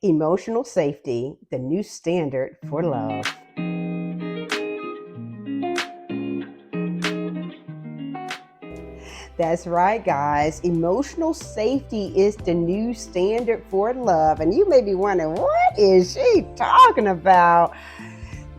Emotional safety, the new standard for love. That's right, guys. Emotional safety is the new standard for love. And you may be wondering, what is she talking about?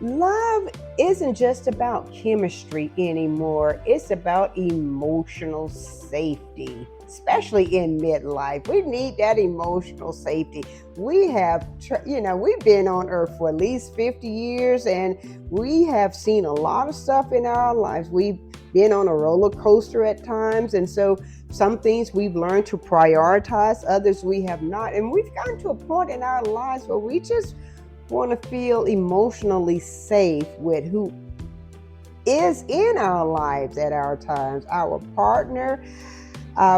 Love isn't just about chemistry anymore. It's about emotional safety, especially in midlife. We need that emotional safety. We've been on earth for at least 50 years and we have seen a lot of stuff in our lives. We've been on a roller coaster at times. And so some things we've learned to prioritize, others we have not. And we've gotten to a point in our lives where we just want to feel emotionally safe with who is in our lives at our times, our partner.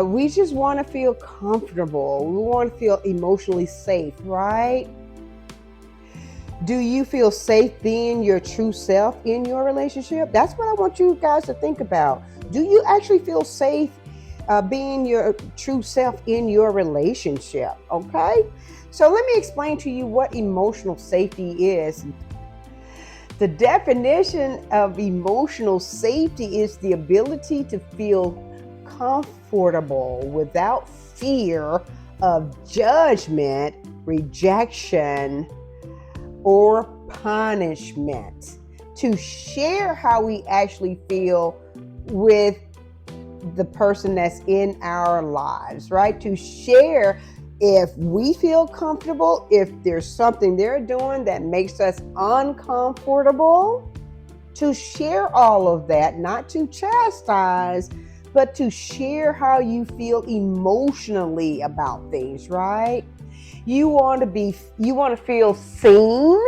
We just want to feel comfortable. We want to feel emotionally safe, right? Do you feel safe being your true self in your relationship? That's what I want you guys to think about. Do you actually feel safe being your true self in your relationship? Okay? So let me explain to you what emotional safety is. The definition of emotional safety is the ability to feel comfortable without fear of judgment, rejection, or punishment, to share how we actually feel with the person that's in our lives, right? To share if we feel comfortable, if there's something they're doing that makes us uncomfortable, to share all of that, not to chastise, but to share how you feel emotionally about things, right? You want to feel seen,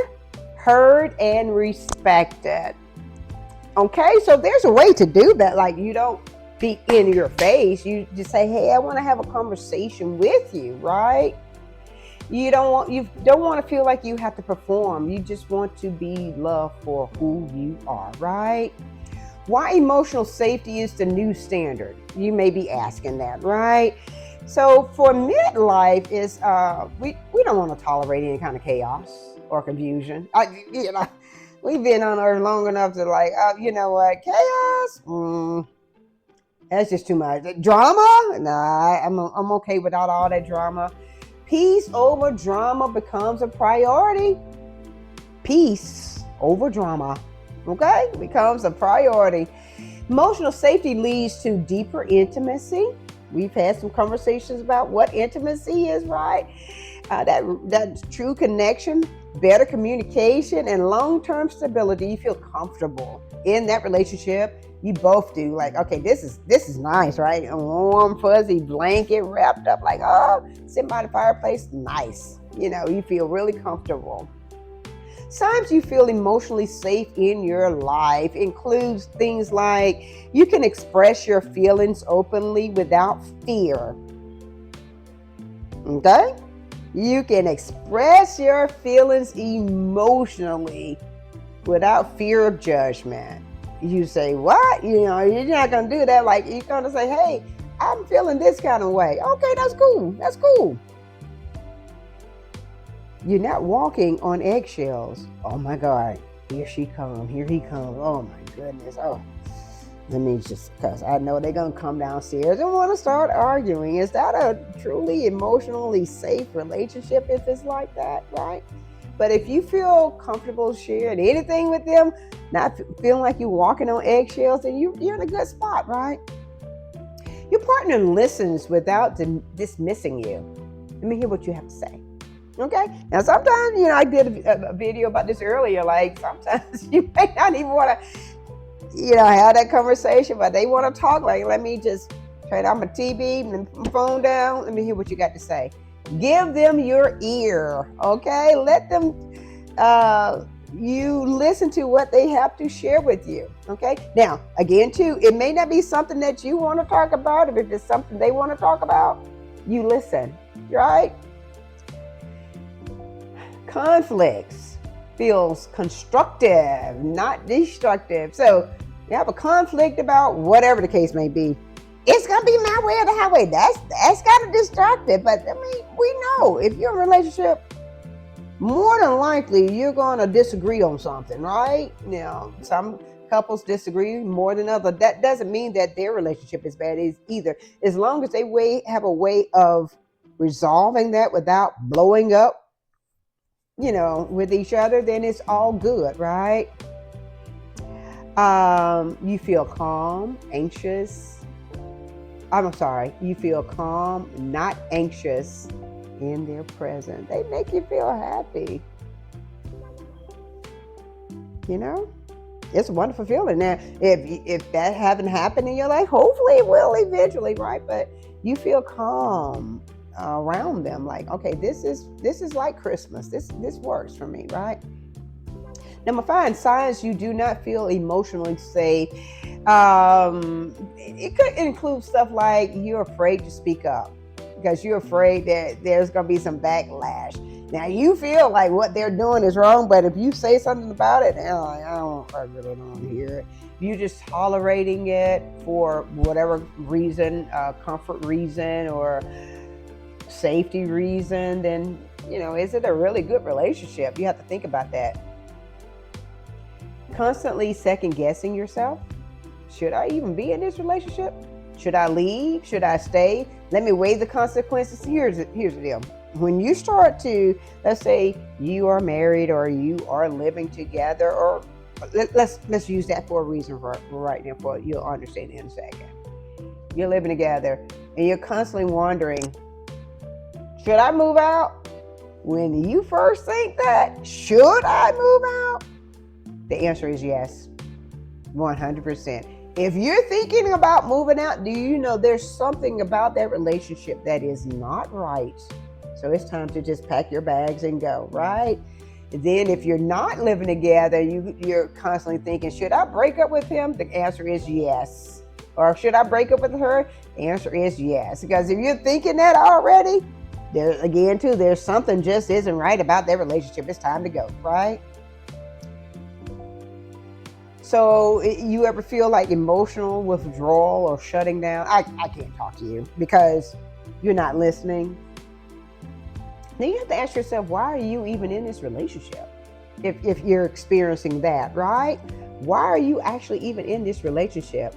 heard, and respected. Okay, so there's a way to do that. Like, you don't be in your face. You just say, hey, I want to have a conversation with you, right? You don't want to feel like you have to perform. You just want to be loved for who you are, right? Why emotional safety is the new standard? You may be asking that, right? So for midlife is we don't want to tolerate any kind of chaos or confusion. We've been on earth long enough to you know what, chaos? That's just too much. Drama? Nah, I'm okay without all that drama. Peace over drama becomes a priority. Peace over drama, okay, becomes a priority. Emotional safety leads to deeper intimacy. We've had some conversations about what intimacy is, right? That true connection, better communication, and long-term stability. You feel comfortable in that relationship. You both do. Like, okay, this is nice, right? A warm, fuzzy blanket wrapped up, like, oh, sitting by the fireplace, nice. You feel really comfortable. Signs you feel emotionally safe in your life includes things like you can express your feelings openly without fear. Okay? You can express your feelings emotionally without fear of judgment. You say, what? You're not going to do that. Like, you're going to say, hey, I'm feeling this kind of way. Okay, that's cool. That's cool. You're not walking on eggshells. Oh my God, here she comes, here he comes. Oh my goodness. Oh, let me just, because I know they're going to come downstairs and want to start arguing. Is that a truly emotionally safe relationship if it's like that, right? But if you feel comfortable sharing anything with them, not feeling like you're walking on eggshells, then you're in a good spot, right? Your partner listens without dismissing you. Let me hear what you have to say. Okay. Now, sometimes, I did a video about this earlier. Like, sometimes you may not even want to, have that conversation, but they want to talk. Like, let me just turn on my TV and my phone down. Let me hear what you got to say. Give them your ear. Okay. Let them, you listen to what they have to share with you. Okay. Now, again, too, it may not be something that you want to talk about. If it's something they want to talk about, you listen, right? Conflicts feels constructive, not destructive. So you have a conflict about whatever the case may be. It's gonna be my way or the highway. That's kind of destructive. But I mean, we know if you're in a relationship, more than likely you're going to disagree on something, right? Now, some couples disagree more than others. That doesn't mean that their relationship is bad either. As long as they have a way of resolving that without blowing up, with each other, then it's all good, right? You feel calm, anxious. I'm sorry, you feel calm, not anxious in their presence. They make you feel happy. It's a wonderful feeling. Now, if that haven't happened in your life, hopefully it will eventually, right? But you feel calm around them, like, okay, this is like Christmas. This works for me, right? Number 5, signs you do not feel emotionally safe. It could include stuff like you're afraid to speak up because you're afraid that there's going to be some backlash. Now, you feel like what they're doing is wrong, but if you say something about it, I really don't hear it. You're just tolerating it for whatever reason, comfort reason or safety reason, then, is it a really good relationship? You have to think about that. Constantly second guessing yourself. Should I even be in this relationship? Should I leave? Should I stay? Let me weigh the consequences. Here's the deal. When you start to, let's say you are married or you are living together, or let's use that for a reason right now, for you'll understand in a second. You're living together and you're constantly wondering, should I move out? When you first think that, should I move out? The answer is yes, 100%. If you're thinking about moving out, do you know there's something about that relationship that is not right? So it's time to just pack your bags and go, right? And then if you're not living together, you're constantly thinking, should I break up with him? The answer is yes. Or should I break up with her? The answer is yes. Because if you're thinking that already, there's something just isn't right about that relationship. It's time to go, right? So you ever feel like emotional withdrawal or shutting down? I can't talk to you because you're not listening. Then you have to ask yourself, why are you even in this relationship? If you're experiencing that, right? Why are you actually even in this relationship?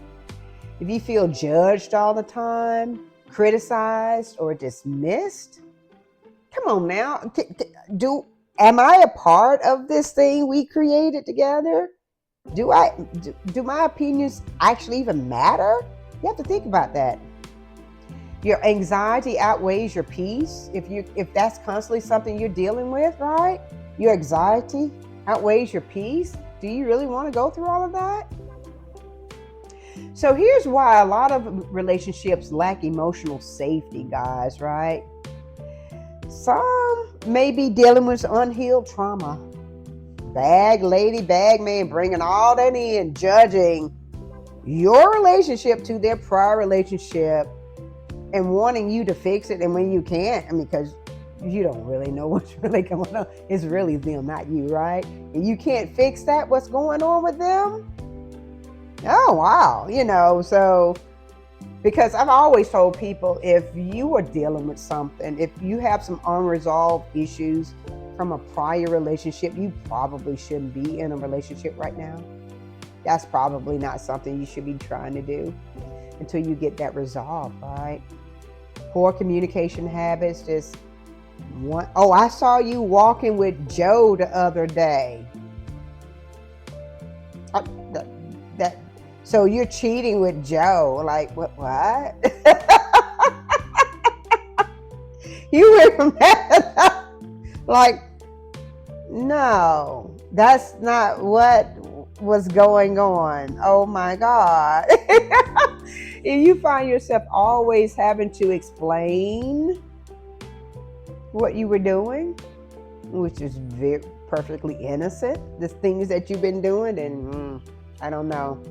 If you feel judged all the time, criticized, or dismissed, come on now. Am I a part of this thing we created together? Do my opinions actually even matter? You have to think about that. Your anxiety outweighs your peace. If that's constantly something you're dealing with, right? Your anxiety outweighs your peace. Do you really want to go through all of that? So here's why a lot of relationships lack emotional safety, guys, right? Some may be dealing with unhealed trauma. Bag lady, bag man, bringing all that in, judging your relationship to their prior relationship and wanting you to fix it. And when you can't, because you don't really know what's really going on. It's really them, not you, right? And you can't fix that, what's going on with them. Oh, wow. So because I've always told people, if you are dealing with something, if you have some unresolved issues from a prior relationship, you probably shouldn't be in a relationship right now. That's probably not something you should be trying to do until you get that resolved, right? Poor communication habits, just one. Oh, I saw you walking with Joe the other day. So you're cheating with Joe? Like what? You went from that. Like, no, that's not what was going on. Oh my God. If you find yourself always having to explain what you were doing, which is perfectly innocent, the things that you've been doing, and I don't know.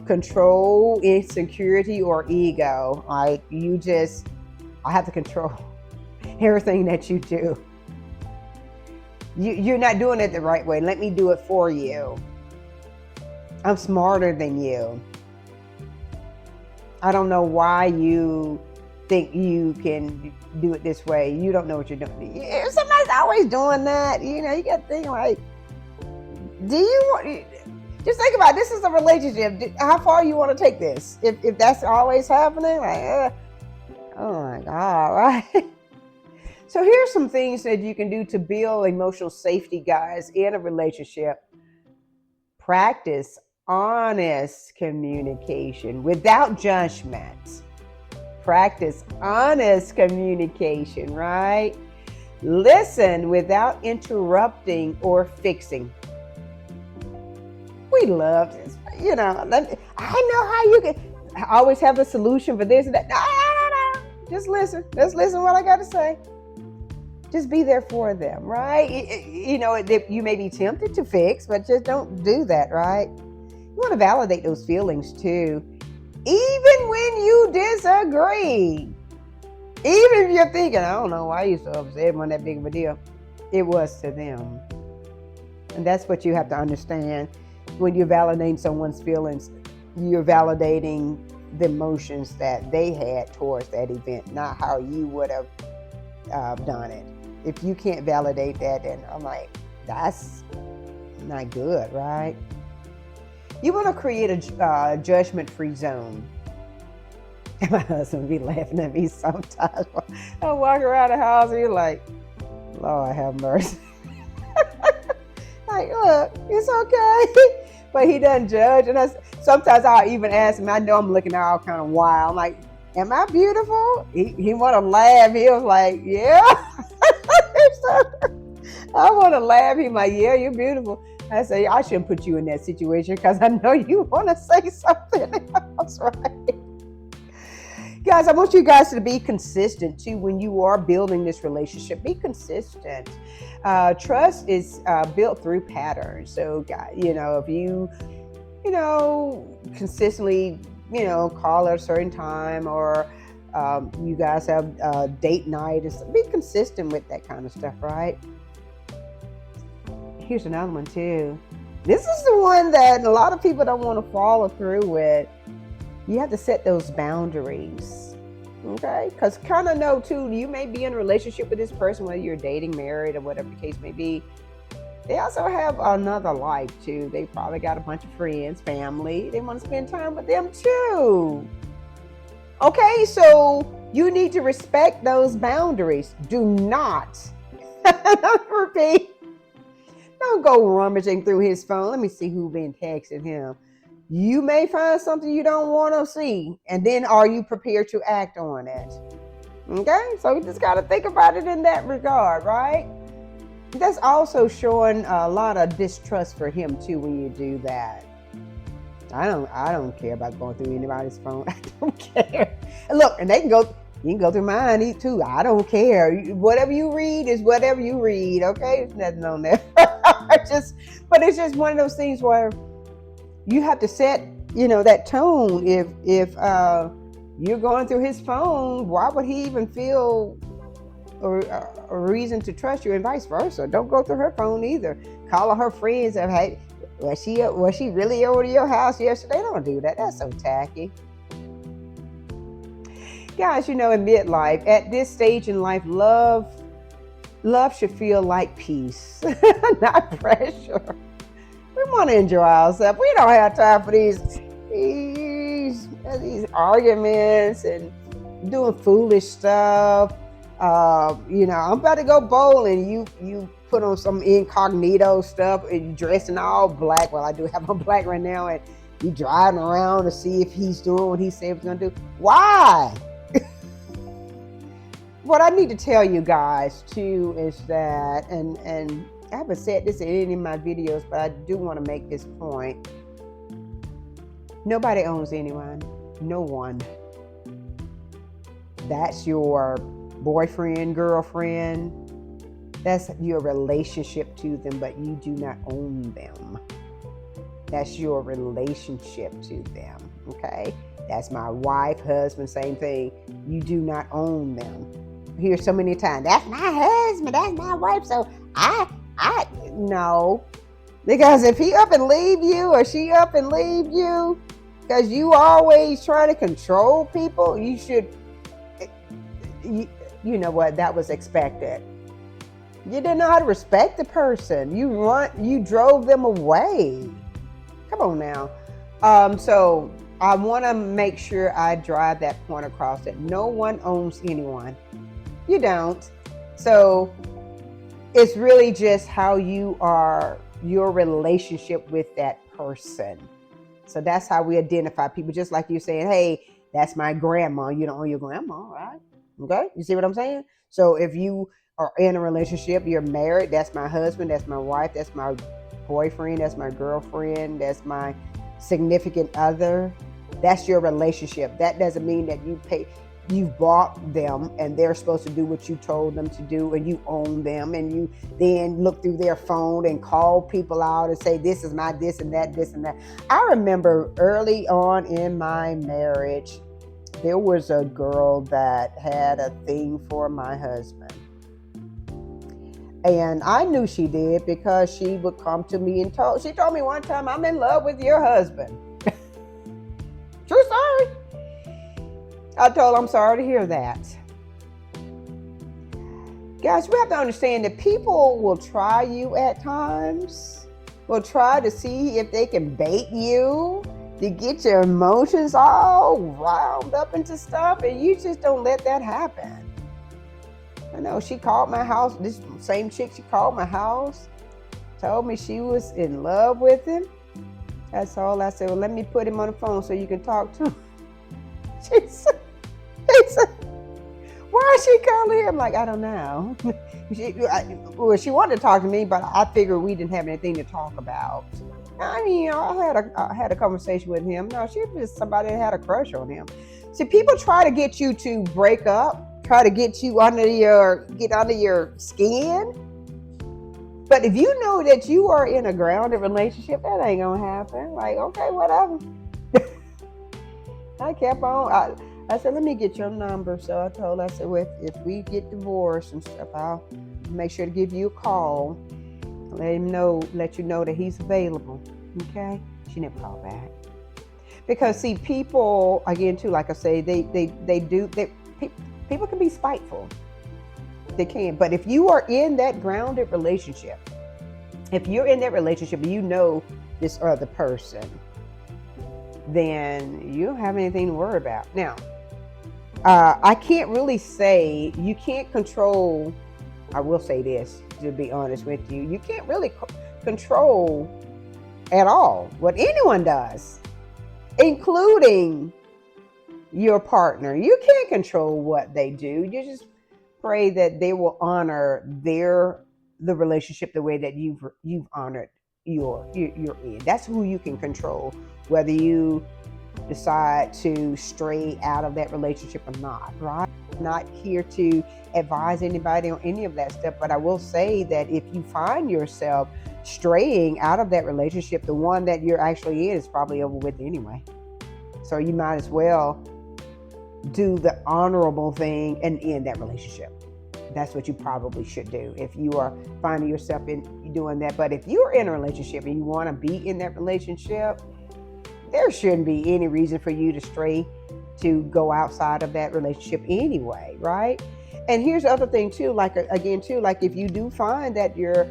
Control, insecurity, or ego. Like I have to control everything that you do. You're not doing it the right way. Let me do it for you. I'm smarter than you. I don't know why you think you can do it this way. You don't know what you're doing. Somebody's always doing that. You got to think like, do you want? Just think about it. This is a relationship. How far you want to take this? If that's always happening, like, oh my God, right? So here's some things that you can do to build emotional safety, guys, in a relationship. Practice honest communication without judgment. Practice honest communication, right? Listen without interrupting or fixing. We love this. I know how you can always have a solution for this and that. No. Just listen. Just listen what I got to say. Just be there for them, right? You may be tempted to fix, but just don't do that, right? You want to validate those feelings too. Even when you disagree. Even if you're thinking, I don't know why you're so upset, it wasn't that big of a deal. It was to them. And that's what you have to understand. When you're validating someone's feelings, you're validating the emotions that they had towards that event, not how you would have done it. If you can't validate that, then I'm like, that's not good, right? You want to create a judgment-free zone. And my husband be laughing at me sometimes. I walk around the house and he's like, Lord have mercy. Like, look, it's okay. But he doesn't judge. And sometimes I'll even ask him, I know I'm looking all kind of wild. I'm like, am I beautiful? He want to laugh. He was like, yeah. I want to laugh. He's like, yeah, you're beautiful. I say, I shouldn't put you in that situation because I know you want to say something else, right? Guys, I want you guys to be consistent too when you are building this relationship. Be consistent. Trust is built through patterns. So, if you, consistently, call at a certain time, or you guys have date night, be consistent with that kind of stuff, right? Here's another one too. This is the one that a lot of people don't want to follow through with. You have to set those boundaries, okay? Because kind of know too, you may be in a relationship with this person, whether you're dating, married, or whatever the case may be. They also have another life too. They probably got a bunch of friends, family. They want to spend time with them too. Okay, so you need to respect those boundaries. Do not, repeat, don't go rummaging through his phone. Let me see who's been texting him. You may find something you don't want to see. And then are you prepared to act on it? Okay, so you just got to think about it in that regard, right? That's also showing a lot of distrust for him too when you do that. I don't care about going through anybody's phone. I don't care. And look, and you can go through mine too. I don't care. Whatever you read is whatever you read, okay? There's nothing on there. But it's just one of those things where you have to set, that tone. If you're going through his phone, why would he even feel a reason to trust you, and vice versa? Don't go through her phone either. Call her friends and, hey, was she really over to your house yesterday? Don't do that. That's so tacky. Guys, in midlife, at this stage in life, love should feel like peace, not pressure. We want to enjoy ourselves. We don't have time for these arguments and doing foolish stuff. I'm about to go bowling. You put on some incognito stuff and you dress in all black. Well, I do have on black right now, and you driving around to see if he's doing what he said he's gonna do. Why? What I need to tell you guys too is that, and I haven't said this in any of my videos, but I do want to make this point. Nobody owns anyone. No one. That's your boyfriend, girlfriend. That's your relationship to them, but you do not own them. That's your relationship to them, okay? That's my wife, husband, same thing. You do not own them. I hear so many times, that's my husband, that's my wife, so no. Because if he up and leave you, or she up and leave you, because you always trying to control people, you should you know what, that was expected. You didn't know how to respect the person. You drove them away. Come on now. So I want to make sure I drive that point across that no one owns anyone. You don't. So it's really just how you are, your relationship with that person. So that's how we identify people. Just like you saying, hey, that's my grandma. You don't own your grandma, right? Okay. You see what I'm saying? So if you are in a relationship, you're married, that's my husband, that's my wife, that's my boyfriend, that's my girlfriend, that's my significant other. That's your relationship. That doesn't mean that you've bought them and they're supposed to do what you told them to do and you own them and you then look through their phone and call people out and say, this is my this and that, this and that. I remember early on in my marriage, there was a girl that had a thing for my husband. And I knew she did because she would come to me and she told me one time, I'm in love with your husband. True story. I told her, I'm sorry to hear that. Guys, we have to understand that people will try you at times, will try to see if they can bait you to get your emotions all wound up into stuff, and you just don't let that happen. I know she called my house, this same chick, she called my house, told me she was in love with him. That's all I said. Well, let me put him on the phone so you can talk to him. She said, why is she calling him? Like, I don't know. She wanted to talk to me, but I figured we didn't have anything to talk about. I mean, I had a conversation with him. No, she was just somebody that had a crush on him. See, people try to get you to break up, try to get you get under your skin. But if you know that you are in a grounded relationship, that ain't gonna happen. Like, okay, whatever. I kept on. I said, let me get your number. So I told her, I said, well, if we get divorced and stuff, I'll make sure to give you a call. Let you know that he's available. Okay? She never called back. Because see, people, again, too, like I say, people can be spiteful. They can. But if you are in that grounded relationship, if you're in that relationship and you know this other person, then you don't have anything to worry about. Now, I can't really say, you can't control, I will say this, to be honest with you, you can't really control at all what anyone does, including your partner. You can't control what they do. You just pray that they will honor the relationship the way that you've honored your in. That's who you can control, whether you decide to stray out of that relationship or not, right? I'm not here to advise anybody on any of that stuff, but I will say that if you find yourself straying out of that relationship, the one that you're actually in is probably over with anyway. So you might as well do the honorable thing and end that relationship. That's what you probably should do if you are finding yourself in doing that. But if you're in a relationship and you want to be in that relationship, there shouldn't be any reason for you to stray, to go outside of that relationship anyway, right? And here's the other thing too, like again too, like if you do find that your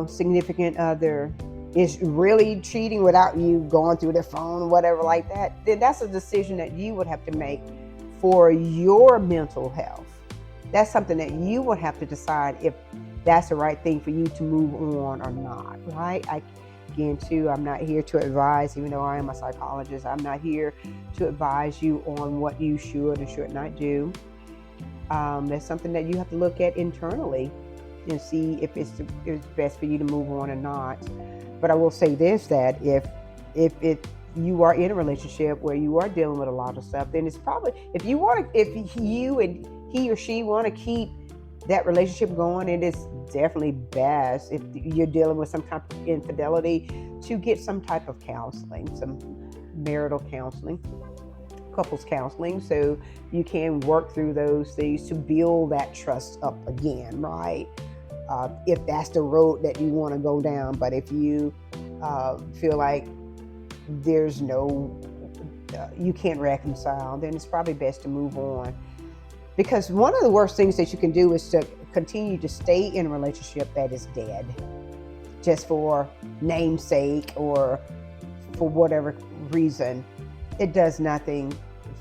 significant other is really cheating without you going through their phone or whatever like that, then that's a decision that you would have to make for your mental health. That's something that you would have to decide if that's the right thing for you to move on or not, right? Again, too, I'm not here to advise, even though I am a psychologist. I'm not here to advise you on what you should and should not do. That's something that you have to look at internally and see if it's best for you to move on or not. But I will say this, that if you are in a relationship where you are dealing with a lot of stuff, then it's probably, if you and he or she want to keep that relationship going, it is definitely best, if you're dealing with some type of infidelity, to get some type of counseling, some marital counseling, couples counseling, so you can work through those things to build that trust up again, right? If that's the road that you want to go down. But if you feel like you can't reconcile, then it's probably best to move on. Because one of the worst things that you can do is to continue to stay in a relationship that is dead just for namesake or for whatever reason. It does nothing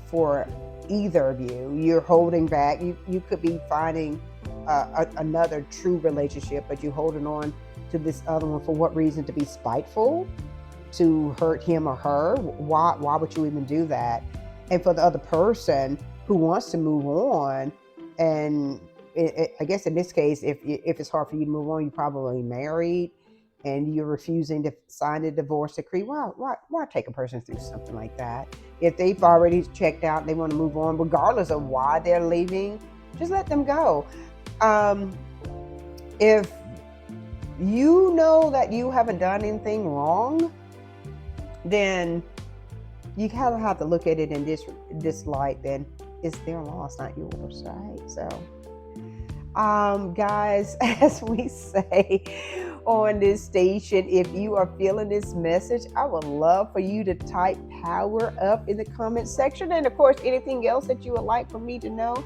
for either of you. You're holding back. You could be finding another true relationship, but you're holding on to this other one for what reason? To be spiteful, to hurt him or her. Why would you even do that? And for the other person who wants to move on, and I guess in this case, if it's hard for you to move on, you're probably married and you're refusing to sign a divorce decree. Why take a person through something like that? If they've already checked out and they want to move on, regardless of why they're leaving, just let them go. If you know that you haven't done anything wrong, then you kind of have to look at it in this light. Then it's their loss, not yours, right? So, guys, as we say on this station, if you are feeling this message, I would love for you to type power up in the comment section. And of course, anything else that you would like for me to know,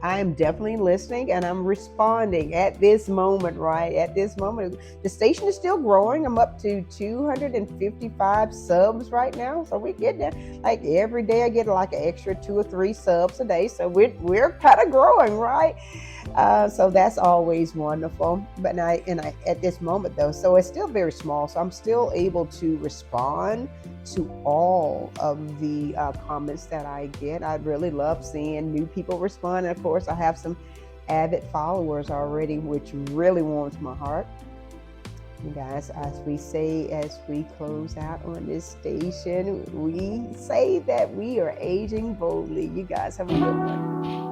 I am definitely listening and I'm responding at this moment, right? At this moment, the station is still growing. I'm up to 255 subs right now. So we're getting there. Like every day I get like an extra 2 or 3 subs a day. So we're kind of growing, right? So that's always wonderful. But I at this moment though, so it's still very small. So I'm still able to respond to all of the comments that I get. I really love seeing new people respond. And of course, I have some avid followers already, which really warms my heart. You guys, as we say, as we close out on this station, we say that we are aging boldly. You guys have a good one.